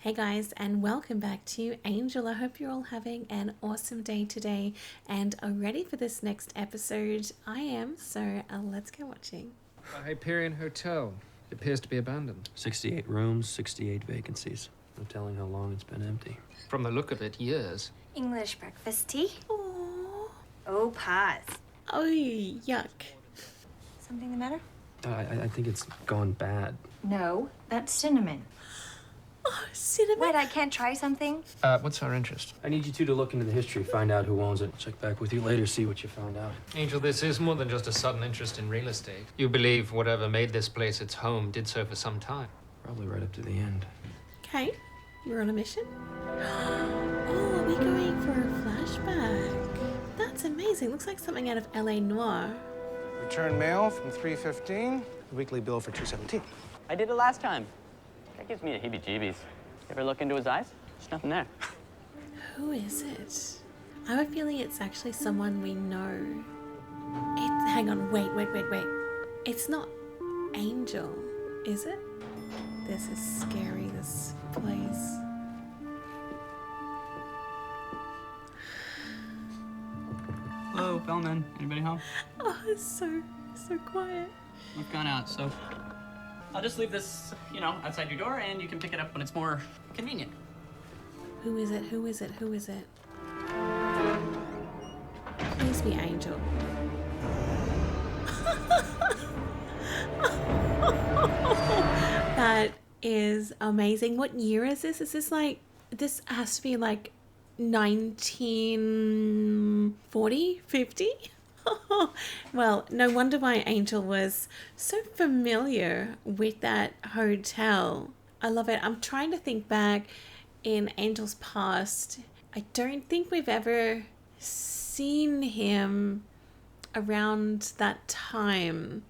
Hey guys, and welcome back to Angel. I hope you're all having an awesome day today and are ready for this next episode. I am, so let's go watching. Hyperion Hotel. It appears to be abandoned. 68 rooms, 68 vacancies. No telling how long it's been empty. From the look of it, years. English breakfast tea? Aww. Oh, pause. Oh, yuck. Something the matter? I think it's gone bad. No, that's cinnamon. Oh, cinnamon. Wait, I can't try something? What's our interest? I need you two to look into the history, find out who owns it. Check back with you later, see what you found out. Angel, this is more than just a sudden interest in real estate. You believe whatever made this place its home did so for some time. Probably right up to the end. Okay, we're on a mission. Oh, are we going for a flashback? That's amazing. Looks like something out of LA Noire. Return mail from 315. Weekly bill for 217. I did it last time. That gives me the heebie-jeebies. You ever look into his eyes? There's nothing there. Who is it? I have a feeling it's actually someone we know. Hang on, wait. It's not Angel, is it? This is scary, this place. Hello, bellman. Anybody home? Oh, it's so quiet. We've gone out, so I'll just leave this, outside your door, and you can pick it up when it's more convenient. Who is it? Please be Angel. That is amazing. What year is this? Is this this has to be 1940, 50? Well, no wonder why Angel was so familiar with that hotel. I love it. I'm trying to think back in Angel's past. I don't think we've ever seen him around that time.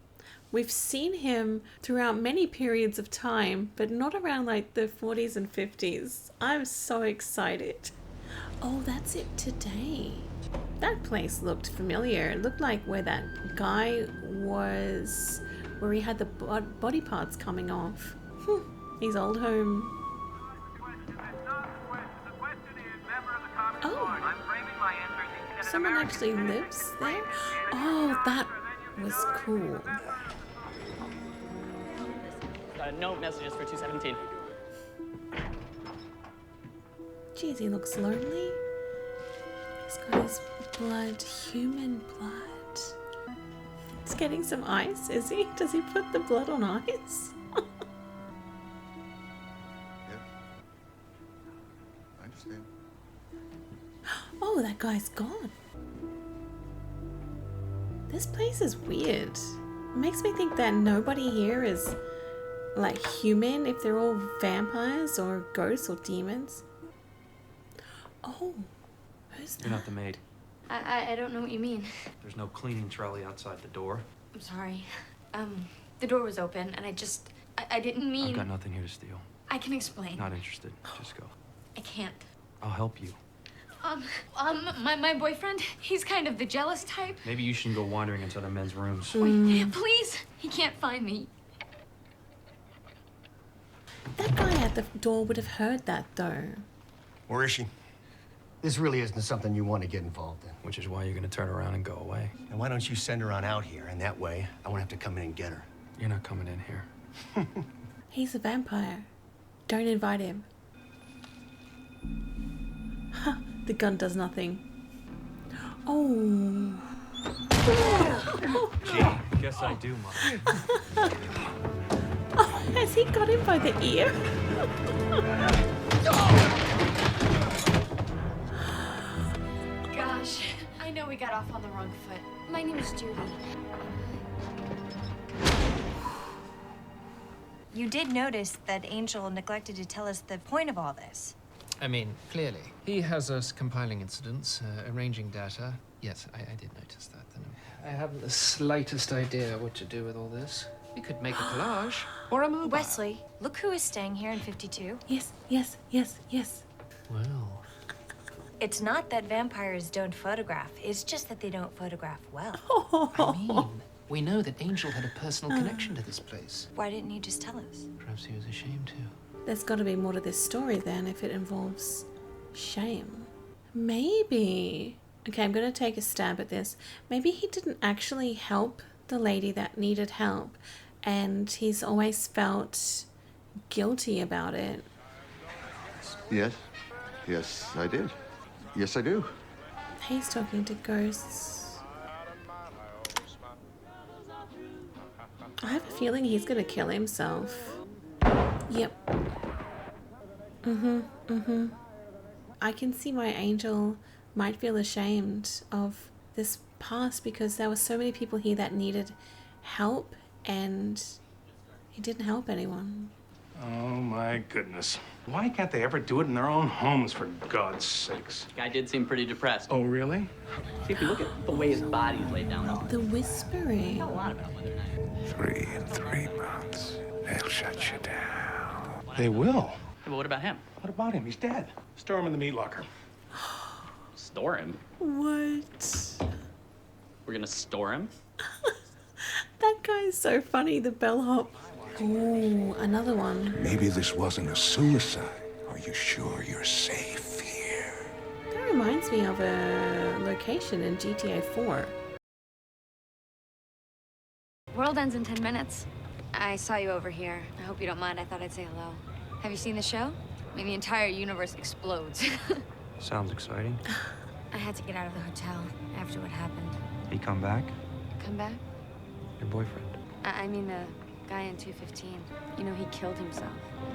We've seen him throughout many periods of time, but not around the 40s and 50s. I'm so excited. Oh, that's it today. That place looked familiar. It looked like where that guy was, where he had the body parts coming off. His old home. Oh, someone actually lives there? Oh, that was cool. No messages for 217. Jeez, he looks lonely. He's got his blood, human blood. He's getting some ice, is he? Does he put the blood on ice? Yeah. I understand. Oh, that guy's gone. This place is weird. It makes me think that nobody here is human, if they're all vampires or ghosts or demons. Oh, who's that? You're not the maid. I don't know what you mean. There's no cleaning trolley outside the door. I'm sorry. The door was open, and I didn't mean... I've got nothing here to steal. I can explain. Not interested. Just go. I can't. I'll help you. My boyfriend, he's kind of the jealous type. Maybe you shouldn't go wandering into the men's rooms. Wait, please. He can't find me. That guy at the door would have heard that, though. Where is she? This really isn't something you want to get involved in. Which is why you're gonna turn around and go away. And why don't you send her on out here, and that way I won't have to come in and get her. You're not coming in here. He's a vampire. Don't invite him. Ha! The gun does nothing. Oh. Gee, guess I do, Mom. Oh, has he got him by the ear? Gosh, I know we got off on the wrong foot. My name is Judy. You did notice that Angel neglected to tell us the point of all this. I mean, clearly. He has us compiling incidents, arranging data. Yes, I did notice that. I haven't the slightest idea what to do with all this. We could make a collage or a mobile. Wesley, look who is staying here in 52. Yes. Well. It's not that vampires don't photograph. It's just that they don't photograph well. I mean, we know that Angel had a personal connection to this place. Why didn't you just tell us? Perhaps he was ashamed to. There's got to be more to this story then if it involves shame. Maybe. Okay, I'm going to take a stab at this. Maybe he didn't actually help the lady that needed help, and he's always felt guilty about it. Yes. Yes, I did. Yes, I do. He's talking to ghosts. I have a feeling he's going to kill himself. Yep. I can see why Angel might feel ashamed of this past because there were so many people here that needed help and he didn't help anyone. Oh, my goodness. Why can't they ever do it in their own homes, for God's sakes? Guy did seem pretty depressed. Oh, really? See, if you look at the way his body's laid down. The whispering. A lot about whether or not. 3 in 3 months. They'll shut you down. They will. Yeah, but what about him? What about him? He's dead. Store him in the meat locker. Store him? What? We're gonna store him? That guy is so funny, the bellhop. Ooh, another one. Maybe this wasn't a suicide. Are you sure you're safe here? That reminds me of a location in GTA 4. World ends in 10 minutes. I saw you over here. I hope you don't mind. I thought I'd say hello. Have you seen the show? I mean, the entire universe explodes. Sounds exciting. I had to get out of the hotel after what happened. He come back? Come back? Your boyfriend? I mean the guy in 215. You know, he killed himself.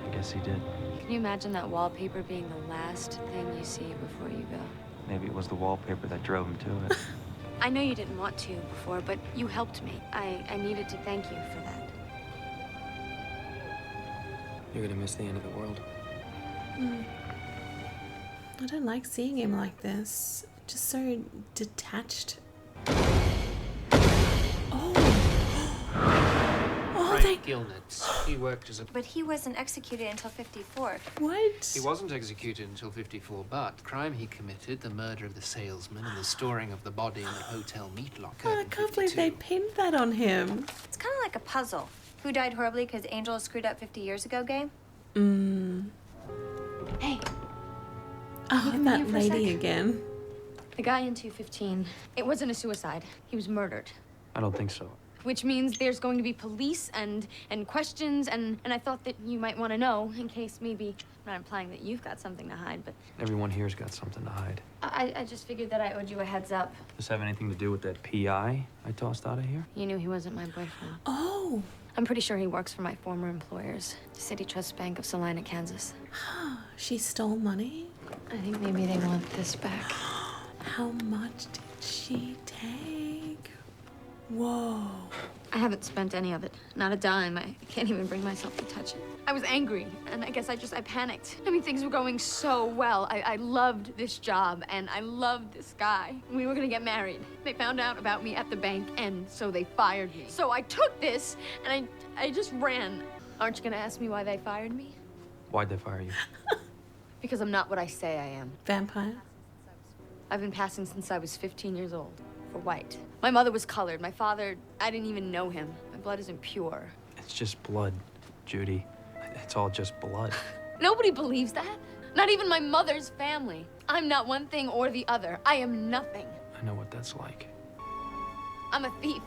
I guess he did. Can you imagine that wallpaper being the last thing you see before you go? Maybe it was the wallpaper that drove him to it. I know you didn't want to before, but you helped me. I needed to thank you for that. You're gonna miss the end of the world. I don't like seeing him like this. Just so detached. Gilnitz. He worked as a... But he wasn't executed until 54. What? He wasn't executed until 54, but the crime he committed, the murder of the salesman and the storing of the body in the hotel meat locker. Oh, I can't believe they pinned that on him. It's kind of like a puzzle. Who died horribly because Angel screwed up 50 years ago game? Hey. Oh, come that here for a lady sec? again. The guy in 215, it wasn't a suicide. He was murdered. I don't think so. Which means there's going to be police and questions, and I thought that you might want to know in case maybe, I'm not implying that you've got something to hide, but Everyone here's got something to hide. I just figured that I owed you a heads up. Does this have anything to do with that PI I tossed out of here? You knew he wasn't my boyfriend. Oh. I'm pretty sure he works for my former employers, City Trust Bank of Salina, Kansas. She stole money? I think maybe they want this back. How much did she take? Whoa. I haven't spent any of it. Not a dime. I can't even bring myself to touch it. I was angry, and I guess I panicked. I mean, things were going so well. I loved this job, and I loved this guy. We were gonna get married. They found out about me at the bank, and so they fired me. So I took this, and I just ran. Aren't you gonna ask me why they fired me? Why'd they fire you? Because I'm not what I say I am. Vampire? I've been passing since I was 15 years old. For white. My mother was colored. My father, I didn't even know him. My blood isn't pure. It's just blood, Judy. It's all just blood. Nobody believes that. Not even my mother's family. I'm not one thing or the other. I am nothing. I know what that's like. I'm a thief.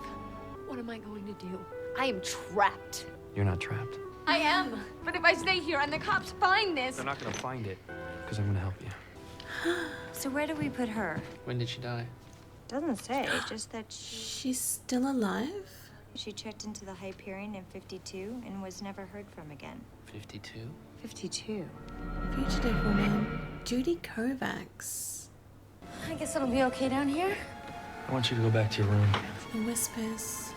What am I going to do? I am trapped. You're not trapped. I am. But if I stay here and the cops find this... They're not gonna find it, because I'm gonna help you. So where do we put her? When did she die? Doesn't say, just that She's still alive? she checked into the Hyperion in 52 and was never heard from again. 52? 52. Fugitive woman. Judy Kovacs. I guess it'll be okay down here. I want you to go back to your room. The whispers.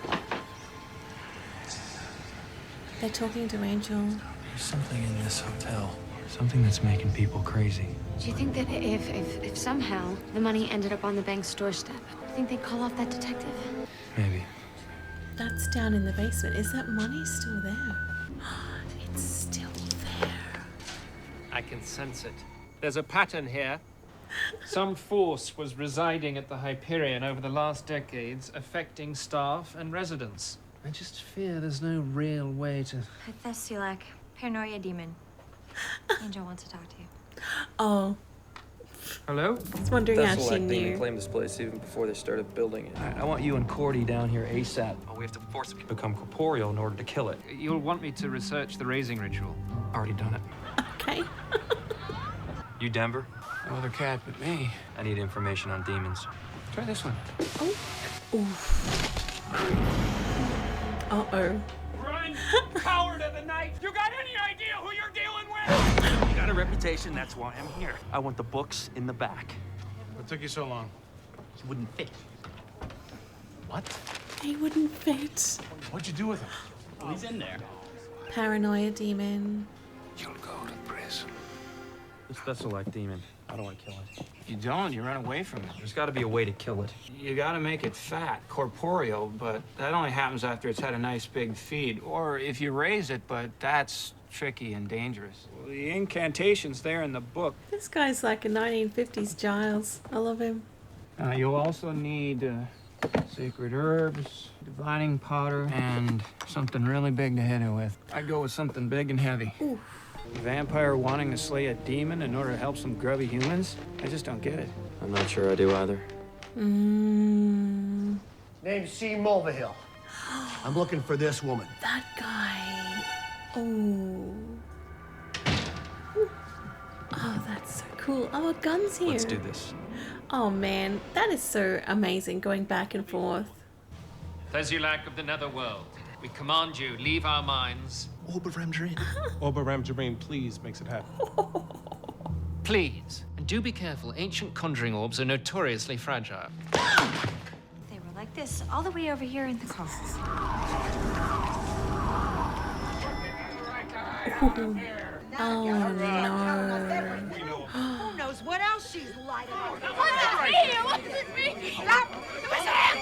They're talking to Angel. There's something in this hotel. Something that's making people crazy. Do you think that if somehow the money ended up on the bank's doorstep, do you think they'd call off that detective? Maybe. That's down in the basement. Is that money still there? It's still there. I can sense it. There's a pattern here. Some force was residing at the Hyperion over the last decades, affecting staff and residents. I just fear there's no real way to... Pythesilac, paranoia demon. Angel wants to talk to you. Oh, Hello? I was wondering how she Demon knew. claimed this place even before they started building it. I want you and Cordy down here ASAP. Oh, we have to force it to become corporeal in order to kill it. You'll want me to research the raising ritual. Already done it. Okay. You Denver? No other cat but me. I need information on demons. Try this one. Uh-oh. Run, coward of the night! You got any idea who you're dealing with? You got a reputation, that's why I'm here. I want the books in the back. What took you so long? He wouldn't fit. What? He wouldn't fit. What'd you do with him? Oh, he's in there. Paranoia demon. You'll go to prison. This vessel-like demon. How do I kill it? If you don't, you run away from it. There's got to be a way to kill it. You gotta make it fat, corporeal, but that only happens after it's had a nice big feed. Or if you raise it, but that's tricky and dangerous. Well, the incantation's there in the book. This guy's like a 1950s Giles. I love him. You'll also need sacred herbs, divining powder, and something really big to hit it with. I'd go with something big and heavy. Oof. A vampire wanting to slay a demon in order to help some grubby humans? I just don't get it. I'm not sure I do either. Name's C. Mulvihill. I'm looking for this woman. That guy. Oh. Oh, that's so cool. Oh, a gun's here. Let's do this. Oh, man. That is so amazing, going back and forth. Thesulac of the Netherworld, we command you, leave our minds. Oberamjarine, please, makes it happen. Please. And do be careful, ancient conjuring orbs are notoriously fragile. They were like this all the way over here in the car. Oh, no. Who knows what else she's lighting up? It wasn't me! It was him!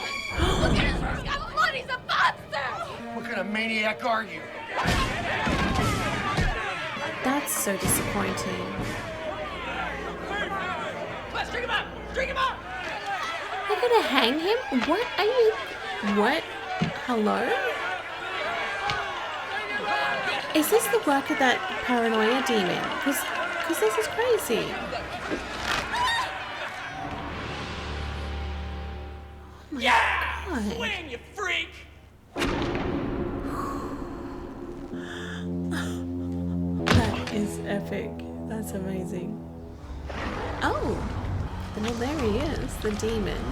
Look at his, he's got blood, he's a monster! What kind of maniac are you? That's so disappointing. Let's drink him up! Drink him up! They're gonna hang him? What are you... What? Hello? Is this the work of that paranoia demon? Because this is crazy. Oh Yeah! God. Swing, you freak! That is epic. That's amazing. Oh. Well, there he is, the demon.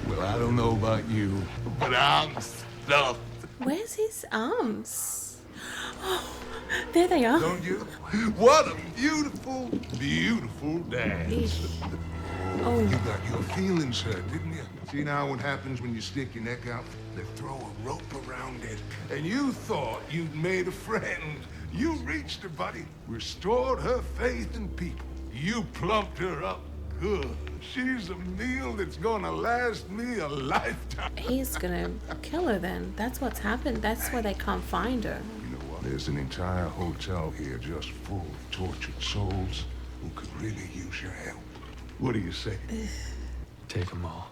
Well, I don't know about you, but I'm stuffed. Where's his arms? Oh, there they are. Don't you? What a beautiful, beautiful dance. Oh. You got your feelings hurt, didn't you? See now what happens when you stick your neck out? They throw a rope around it. And you thought you'd made a friend. You reached her, buddy. Restored her faith in people. You plumped her up good. She's a meal that's gonna last me a lifetime. He's gonna kill her then. That's what's happened. That's why they can't find her. You know what? There's an entire hotel here just full of tortured souls who could really use your help. What do you say? Take them all.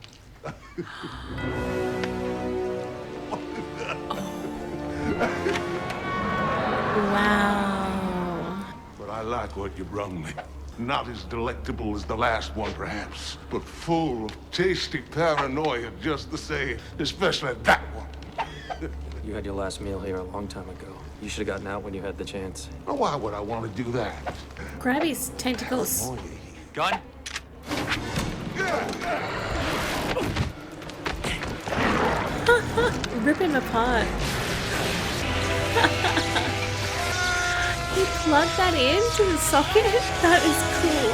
Wow. But I like what you brung me. Not as delectable as the last one, perhaps, but full of tasty paranoia just the same, especially that one. You had your last meal here a long time ago. You should have gotten out when you had the chance. Now, why would I want to do that? Grab his tentacles. Gun? Rip him apart. He plugged that into the socket? That is cool.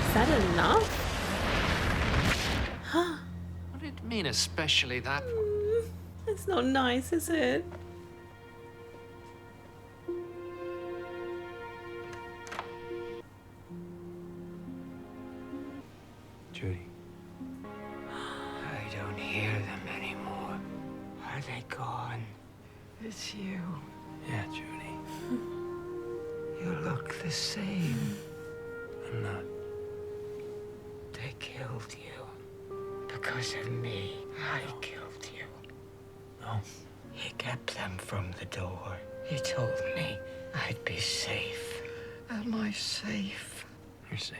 Is that enough? What did it mean, especially that? It's not nice, is it? Judy. I don't hear them anymore. Are they gone? It's you. Yeah, Judy. You look the same. I'm not. They killed you. Because of me. I killed you. No. He kept them from the door. You told me I'd be safe. Am I safe? You're safe.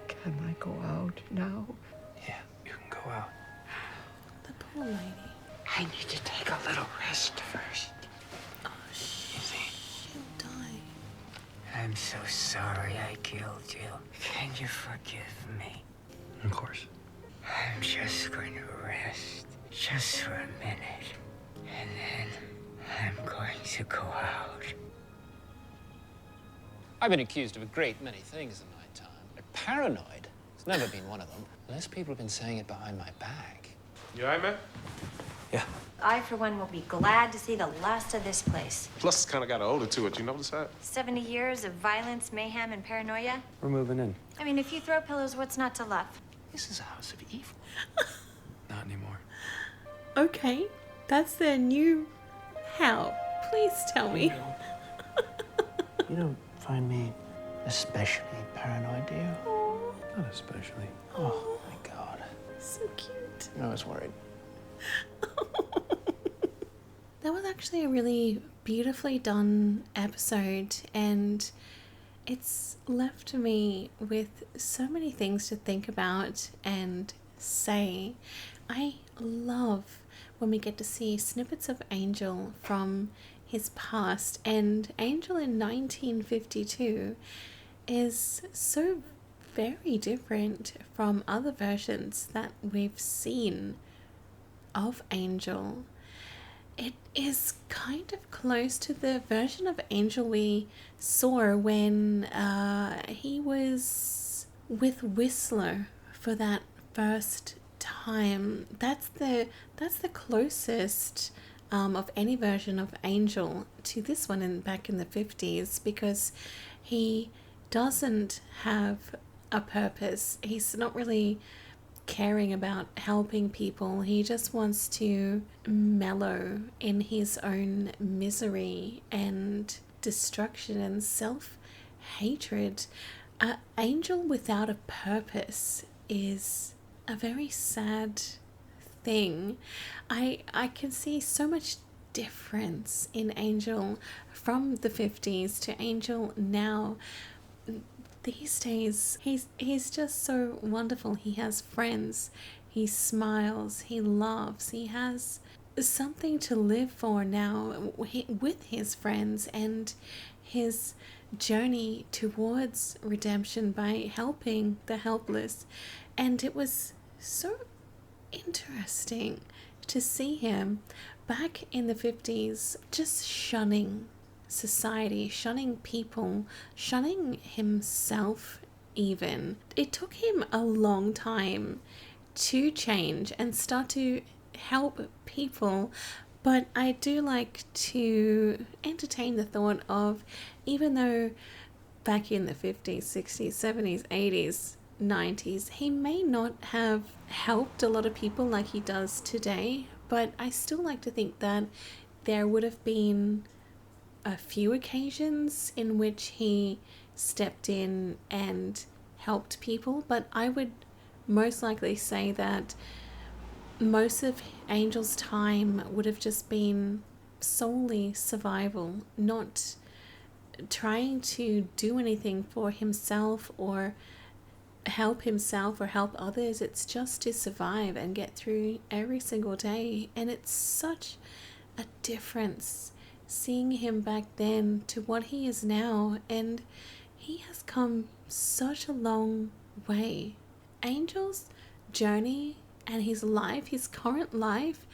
Can I go out now? Yeah, you can go out. The poor lady. I need to take a little rest first. Oh, she'll die. I'm so sorry I killed you. Can you forgive me? Of course. I'm just going to rest, just for a minute. And then I'm going to go out. I've been accused of a great many things in my time. But paranoid has never been one of them, unless people have been saying it behind my back. You all right, man? Yeah. I, for one, will be glad to see the last of this place. Plus, it's kind of got an odor to it. You notice that? 70 years of violence, mayhem, and paranoia. We're moving in. I mean, if you throw pillows, what's not to love? This is a house of evil. Not anymore. Okay, that's their new how. Please tell me. You don't find me especially paranoid, do you? Oh, Not especially. Oh, my God. so cute. I was worried. That was actually a really beautifully done episode, and it's left me with so many things to think about and say. I love when we get to see snippets of Angel from his past, and Angel in 1952 is so very different from other versions that we've seen of Angel. It is kind of close to the version of Angel we saw when he was with Whistler for that first time. That's the closest of any version of Angel to this one back in the 50s, because he doesn't have a purpose. He's not really caring about helping people. He just wants to mellow in his own misery and destruction and self-hatred. Angel without a purpose is a very sad thing. I can see so much difference in Angel from the 50s to Angel now. These days, he's just so wonderful. He has friends, he smiles, he laughs, he has something to live for now with his friends, and his journey towards redemption by helping the helpless. And it was so interesting to see him back in the 50s just shunning society, shunning people, shunning himself even. It took him a long time to change and start to help people, but I do like to entertain the thought of, even though back in the 50s, 60s, 70s, 80s, 90s, he may not have helped a lot of people like he does today, but I still like to think that there would have been a few occasions in which he stepped in and helped people, but I would most likely say that most of Angel's time would have just been solely survival, not trying to do anything for himself or help others. It's just to survive and get through every single day. And it's such a difference seeing him back then to what he is now, and he has come such a long way. Angel's journey and his life, his current life,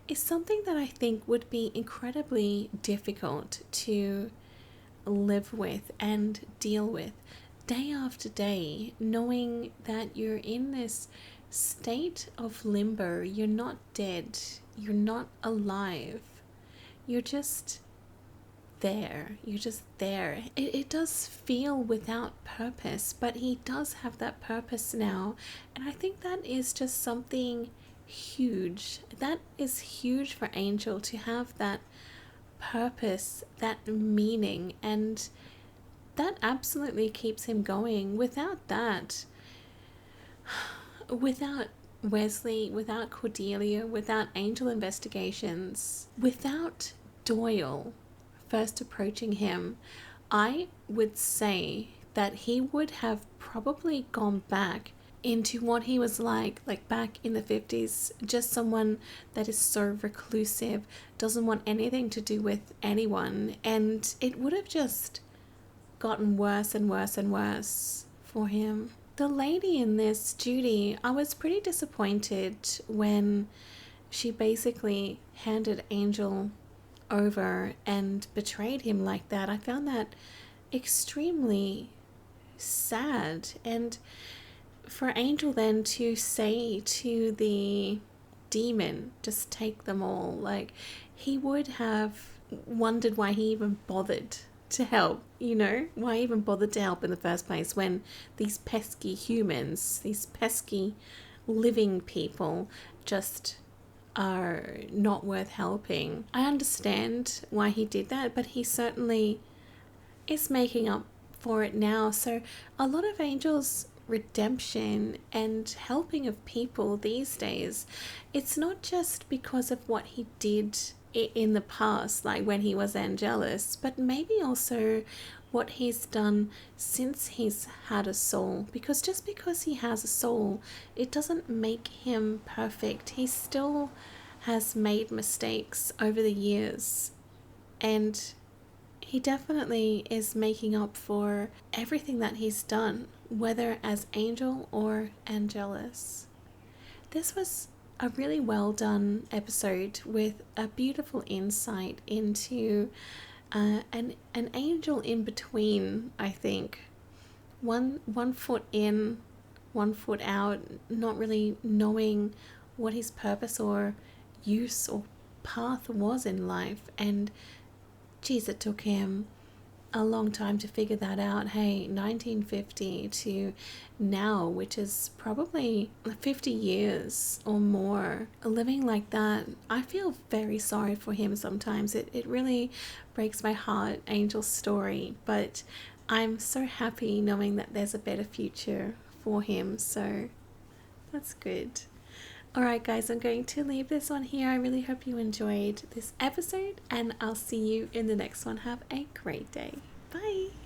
is something that I think would be incredibly difficult to live with and deal with day after day, knowing that you're in this state of limbo. You're not dead, you're not alive, you're just there. It does feel without purpose, but he does have that purpose now, and I think that is just something huge. That is huge for Angel, to have that purpose, that meaning, and that absolutely keeps him going. Without that, without Wesley, without Cordelia, without Angel Investigations, without Doyle first approaching him, I would say that he would have probably gone back into what he was like back in the 50s, just someone that is so reclusive, doesn't want anything to do with anyone, and it would have just gotten worse and worse and worse for him. The lady in this, Judy, I was pretty disappointed when she basically handed Angel over and betrayed him like that. I found that extremely sad. And for Angel then to say to the demon, just take them all, like, he would have wondered why he even bothered to help, you know, why even bothered to help in the first place when these pesky humans, these pesky living people just are not worth helping. I understand why he did that, but he certainly is making up for it now. So a lot of Angel's redemption and helping of people these days, it's not just because of what he did in the past, like when he was Angelus, but maybe also what he's done since he's had a soul. Because just because he has a soul, it doesn't make him perfect. He still has made mistakes over the years, and he definitely is making up for everything that he's done, whether as Angel or Angelus. This was a really well done episode with a beautiful insight into an angel in between, I think. One foot in, 1 foot out, not really knowing what his purpose or use or path was in life. And geez, it took him a long time to figure that out. Hey, 1950 to now, which is probably 50 years or more, living like that. I feel very sorry for him sometimes. It really breaks my heart, Angel's story, but I'm so happy knowing that there's a better future for him, so that's good. Alright guys, I'm going to leave this one here. I really hope you enjoyed this episode, and I'll see you in the next one. Have a great day. Bye!